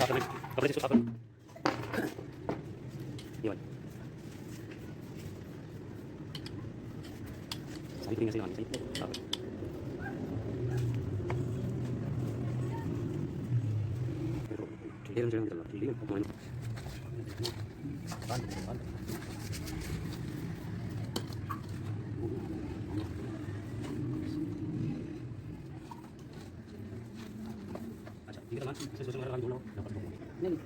कपड़े से साफ करना ये वाली सही तरीके से लगानी सही साफ करना ठीक है चल रहा ठीक है अच्छा ठीक है ना इसे सोचो मेरा काम ढूंढो नहीं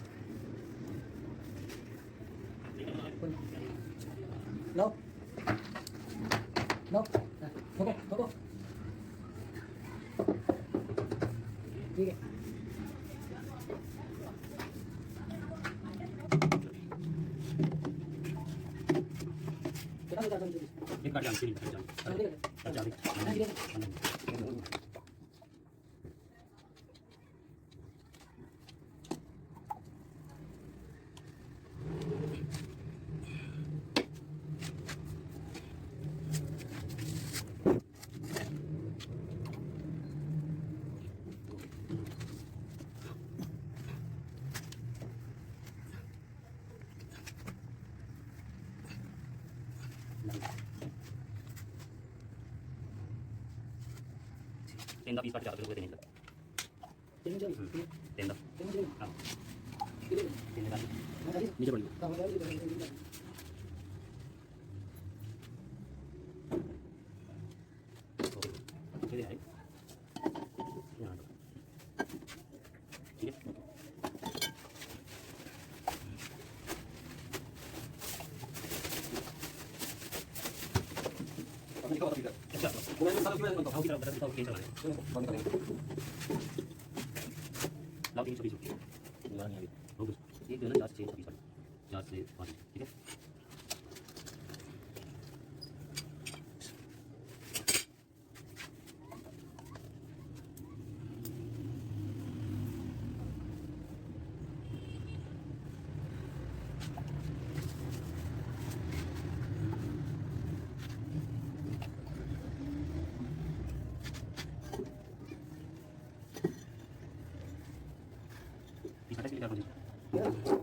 लो लो ठोको ठोको ठीक है एक बार जान ठीक है जान तेंदा पीस काट के आते हुए देने का तेंदा हां तेंदा नीचे पड़ी ओके ये है यहां ठीक है अच्छा मैं सारा क्यों बनता हूं की तरफ बताओ क्या चला है बंद करेंगे लाओ 320 बुला नहीं अभी हो गया एक जो ना 4 से 6 4 से 5 ठीक है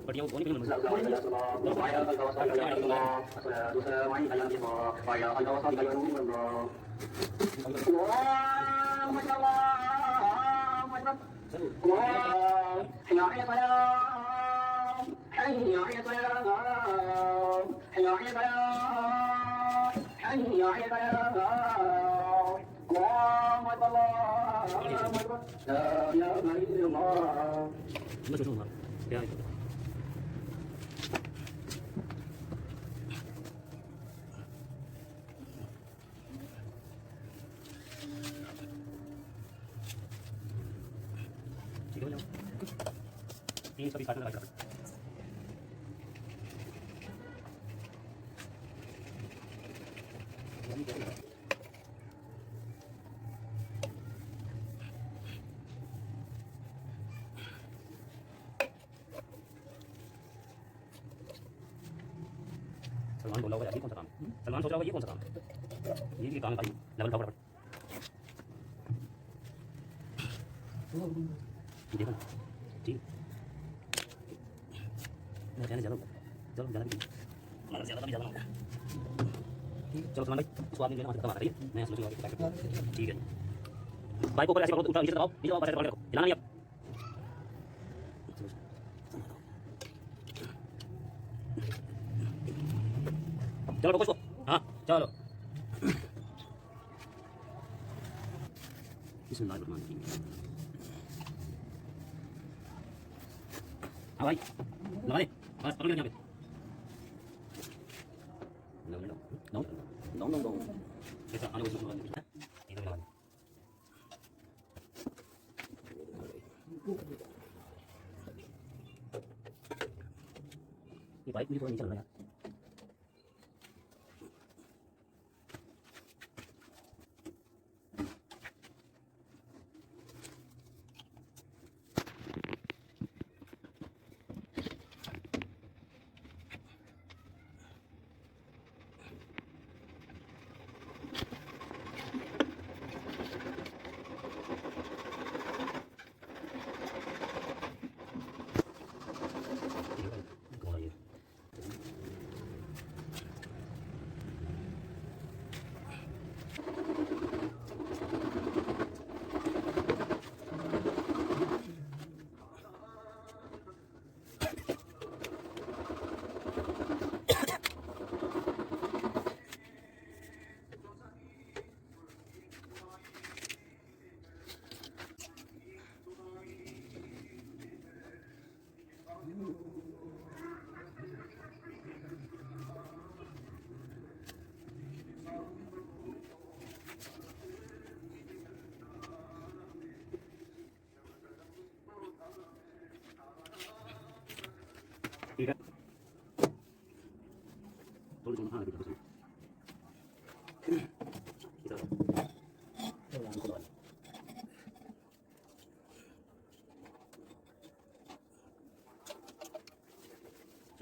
Perdiam ini belum ठीक है 320 काटना लगा सलमान बोला होगा यार ये कौन सा काम है सलमान सोच रहा होगा ये कौन सा काम है ये काम है भाई लेवल उठाओ फटाफट देखो ठीक मैं कहने चलो चलो ज़्यादा भी ज़्यादा होगा चलो सलमान भाई उसको आपने जो है रही है मैं सोचूंगा ठीक है बाइक को ऊपर ऐसे पकड़ो नीचे दबाओ पैसे पकड़ रखो हिलाना नहीं अब चलो ठोको इसको हाँ चलो हाँ भाई लगा दे बस पकड़ यहाँ पे नो ऐसा आने को लगा दे इधर लगा दे ये बाइक मुझे थोड़ा नीचे लग रहा है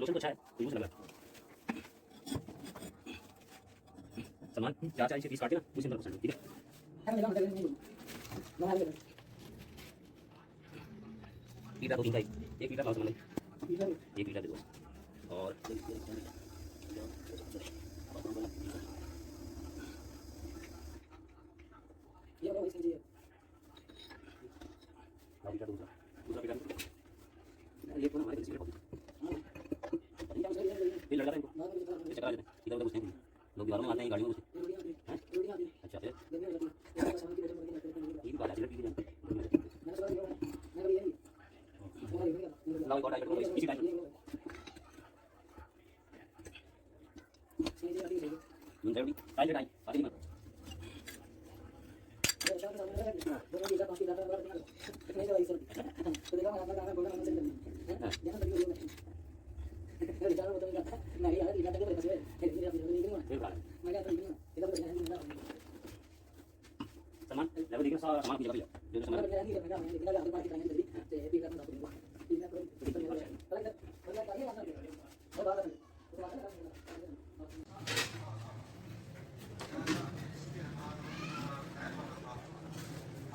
लोशन तो अच्छा है, तो यूज लग रहा है। सामान 4 इंच के पीस काट के ना उसी में पसंद ठीक है। लीटर 2 3 का 1 लीटर लाओ सामान 1 लीटर दे दो और ये वाला इसमें चाहिए लाओ लीटर दूसरा लीटर ये तो हमारे किसी ये लड़का है इनको ये चकरा देते इधर उधर घुसते हैं लोग दीवारों में आते हैं गाड़ियों में घुसते हैं। अच्छा फिर ये बात है ठीक है लाओ एक और टाइट करो इसी टाइट यूं जल्दी टाइट टाइट आदि में सामान लेवल देखना सारा सामान की जगह जो सामान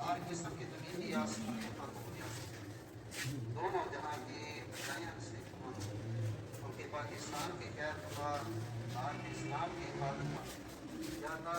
और जिस्म की जमीनी आसमान के माकूल दोनों जहाँ की बजायां से उनके पाकिस्तान के खैर खुबार और इस्लाम की हिफाजत ज़्यादा